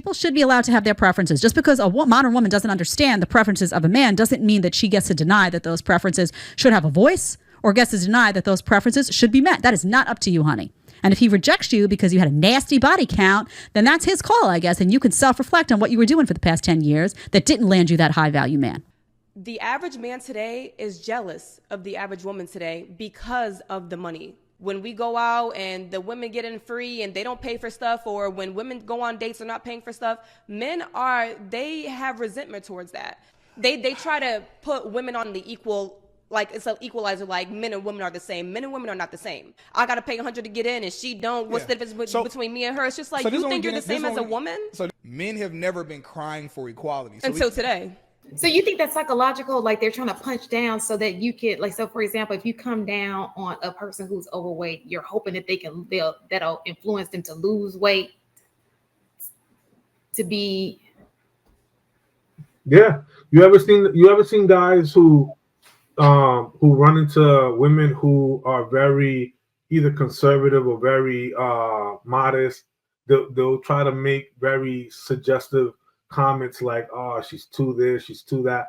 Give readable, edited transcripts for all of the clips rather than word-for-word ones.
people should be allowed to have their preferences. Just because a modern woman doesn't understand the preferences of a man doesn't mean that she gets to deny that those preferences should have a voice or gets to deny that those preferences should be met. That is not up to you, honey. And if he rejects you because you had a nasty body count, then that's his call, I guess. And you can self-reflect on what you were doing for the past 10 years that didn't land you that high value man. The average man today is jealous of the average woman today because of the money. When we go out and the women get in free and they don't pay for stuff, or when women go on dates and not paying for stuff, they have resentment towards that. They try to put women on the equal, like it's an equalizer, like men and women are the same. Men and women are not the same. I got to pay 100 to get in and she don't. What's the difference between me and her? It's just like, you think you're the same as a woman? So men have never been crying for equality. Until today. So you think that's psychological, like they're trying to punch down so that you could, like, so for example, if you come down on a person who's overweight, you're hoping that that'll influence them to lose weight to be. Yeah. You ever seen guys who run into women who are very either conservative or very modest? They'll try to make very suggestive comments like, "Oh, she's too this, she's too that."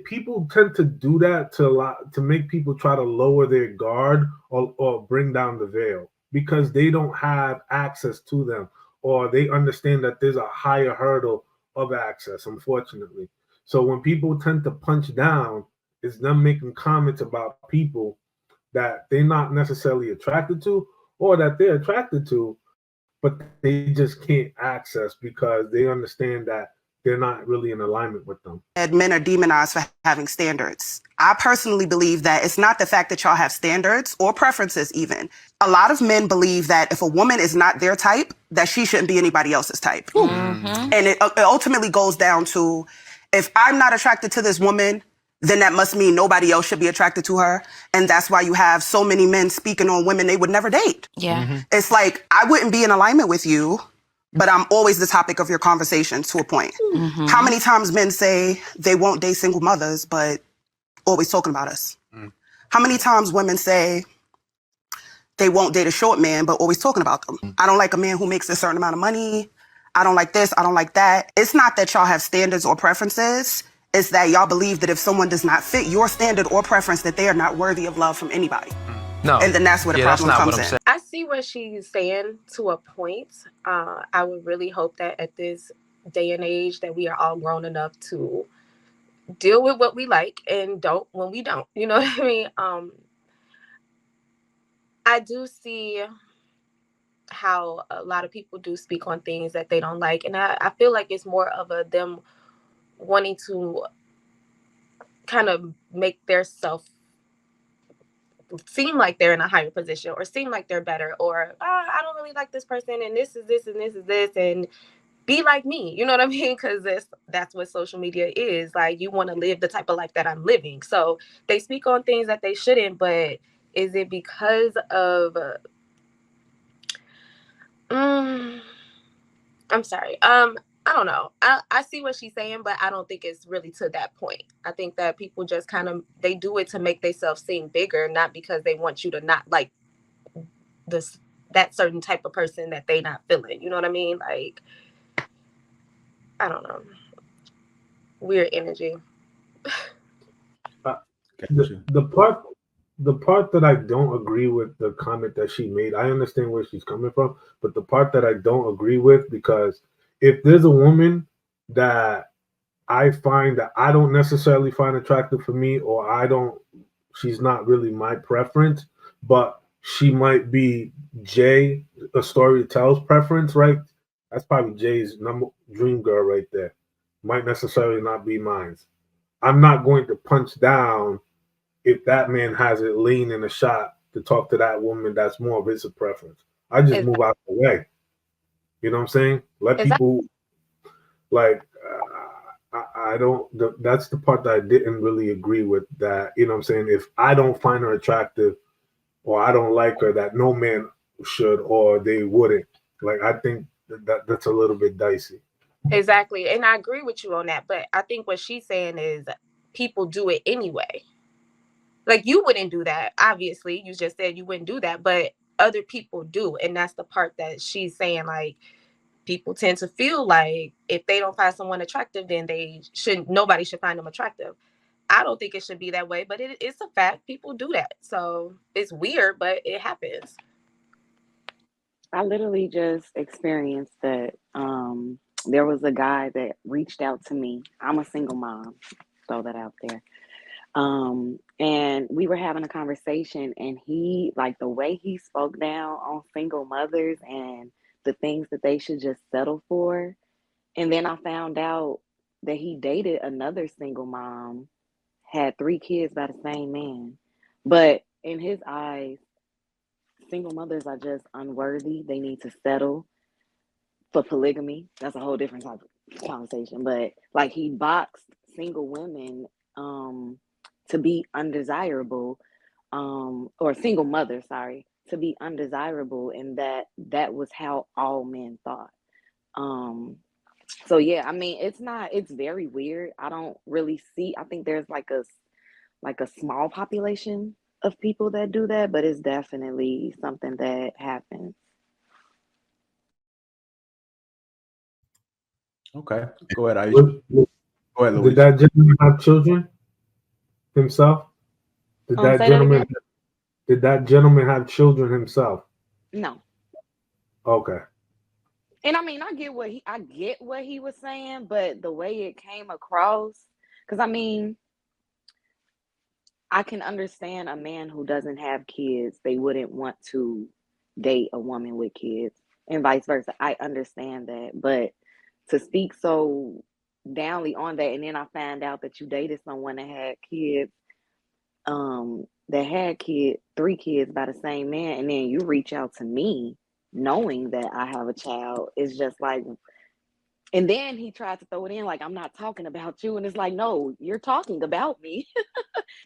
People tend to do that to make people try to lower their guard or bring down the veil because they don't have access to them, or they understand that there's a higher hurdle of access, unfortunately. So when people tend to punch down, it's them making comments about people that they're not necessarily attracted to, or that they're attracted to, but they just can't access because they understand that they're not really in alignment with them. And men are demonized for having standards. I personally believe that it's not the fact that y'all have standards or preferences even. A lot of men believe that if a woman is not their type, that she shouldn't be anybody else's type. Mm-hmm. And it ultimately goes down to, if I'm not attracted to this woman, then that must mean nobody else should be attracted to her. And that's why you have so many men speaking on women they would never date. Yeah. Mm-hmm. It's like, I wouldn't be in alignment with you, but I'm always the topic of your conversation to a point. Mm-hmm. How many times men say they won't date single mothers, but always talking about us? Mm. How many times women say they won't date a short man, but always talking about them? I don't like a man who makes a certain amount of money. I don't like this. I don't like that. It's not that y'all have standards or preferences. It's that y'all believe that if someone does not fit your standard or preference, that they are not worthy of love from anybody. No. And then that's where the problem comes in. I see what she's saying to a point. I would really hope that at this day and age that we are all grown enough to deal with what we like and don't when we don't. You know what I mean? I do see how a lot of people do speak on things that they don't like. And I feel like it's more of them wanting to kind of make their self seem like they're in a higher position or seem like they're better, or I don't really like this person and this is this and this is this, and be like me. You know what I mean? Because that's what social media is. Like, you want to live the type of life that I'm living. So they speak on things that they shouldn't, but is it because of I'm sorry. I don't know. I see what she's saying, but I don't think it's really to that point. I think that people just kind of, they do it to make themselves seem bigger, not because they want you to not like that certain type of person that they not feeling. You know what I mean? Like, I don't know. Weird energy. The part that I don't agree with the comment that she made, I understand where she's coming from, but the part that I don't agree with, because if there's a woman that I find that I don't necessarily find attractive for me, or she's not really my preference, but she might be Jay, a story to tell's preference, right? That's probably Jay's dream girl right there. Might necessarily not be mine. I'm not going to punch down if that man has it lean in a shot to talk to that woman that's more of his preference. I just move out the way. You know what I'm saying? Let people, like, I don't, that's the part that I didn't really agree with, that, you know what I'm saying? If I don't find her attractive or I don't like her, that no man should, or they wouldn't. Like, I think that's a little bit dicey. Exactly. And I agree with you on that. But I think what she's saying is people do it anyway. Like, you wouldn't do that. Obviously, you just said you wouldn't do that, but other people do. And that's the part that she's saying, like, people tend to feel like if they don't find someone attractive, then nobody should find them attractive. I don't think it should be that way, but it's a fact. People do that. So it's weird, but it happens. I literally just experienced that. There was a guy that reached out to me. I'm a single mom, throw that out there. And we were having a conversation, and he, like, the way he spoke down on single mothers and the things that they should just settle for. And then I found out that he dated another single mom, had 3 kids by the same man. But in his eyes, single mothers are just unworthy. They need to settle for polygamy. That's a whole different type of conversation. But like, he boxed single women to be undesirable, or single mothers, sorry, to be undesirable, and that was how all men thought. So yeah, I mean, it's very weird. I don't really see, I think there's like a small population of people that do that, but it's definitely something that happens. Okay, go ahead, Aisha. Go ahead, Louise. Did that gentleman have children himself? Did that gentleman have children himself? No. Okay. And I mean, I get what he was saying, but the way it came across, because I mean, I can understand a man who doesn't have kids, they wouldn't want to date a woman with kids, and vice versa. I understand that, but to speak so downly on that, and then I found out that you dated someone that had kids, that had 3 kids by the same man, and then you reach out to me knowing that I have a child, is just like, and then he tried to throw it in like, I'm not talking about you, and it's like, no, you're talking about me.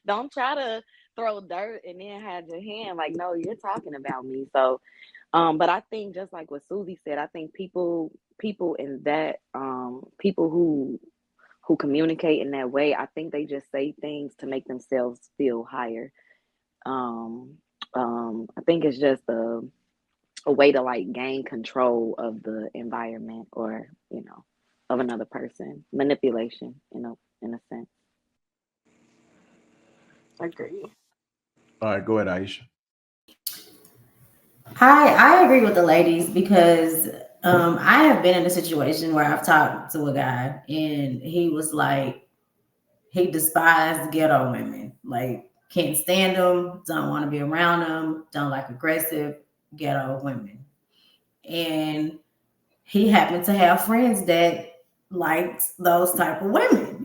Don't try to throw dirt and then hide your hand, like, no, you're talking about me. So but I think, just like what Susie said, I think people in that people who communicate in that way, I think they just say things to make themselves feel higher. I think it's just a way to like gain control of the environment, or of another person. Manipulation, in a sense. I agree. All right, go ahead, Aisha. Hi, I agree with the ladies, because I have been in a situation where I've talked to a guy and he was like, he despised ghetto women, like can't stand them, don't want to be around them, don't like aggressive ghetto women. And he happened to have friends that liked those type of women,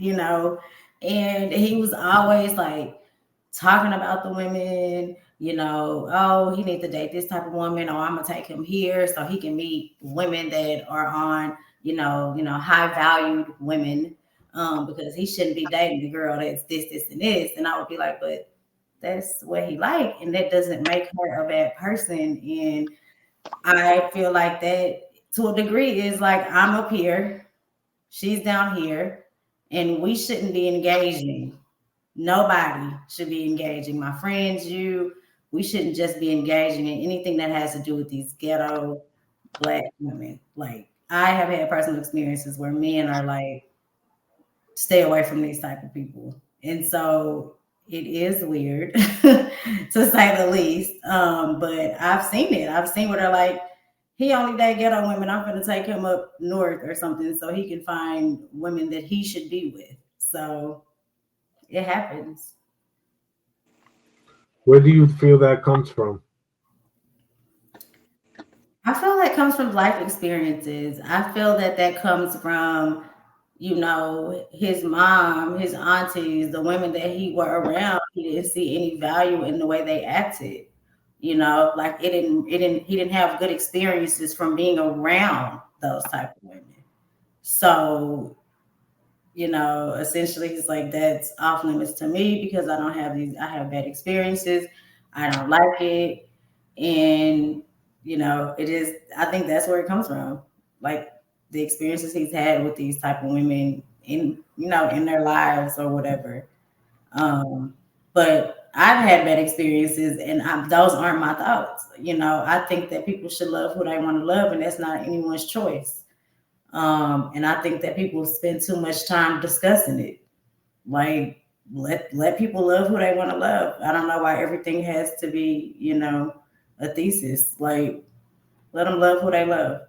and he was always like talking about the women, oh, he needs to date this type of woman, or I'm gonna take him here so he can meet women that are on, high valued women, because he shouldn't be dating the girl that's this, and this. And I would be like, but that's what he like, and that doesn't make her a bad person. And I feel like that, to a degree, is like, I'm up here, she's down here, and we shouldn't be engaging. Nobody should be engaging. My friends, we shouldn't just be engaging in anything that has to do with these ghetto Black women. Like, I have had personal experiences where men are like, stay away from these type of people. And so it is weird to say the least. But I've seen it. I've seen where they're like, he only date ghetto women, I'm gonna take him up north or something so he can find women that he should be with. So it happens. Where do you feel that comes from? I feel that comes from life experiences. I feel that comes from, his mom, his aunties, the women that he were around. He didn't see any value in the way they acted. Like he didn't have good experiences from being around those type of women. So, essentially it's like, that's off limits to me because I have bad experiences. I don't like it. And, it is, I think that's where it comes from. Like the experiences he's had with these type of women in their lives or whatever. But I've had bad experiences, and those aren't my thoughts. I think that people should love who they want to love, and that's not anyone's choice. And I think that people spend too much time discussing it. Like, let people love who they want to love. I don't know why everything has to be, a thesis. Like, let them love who they love.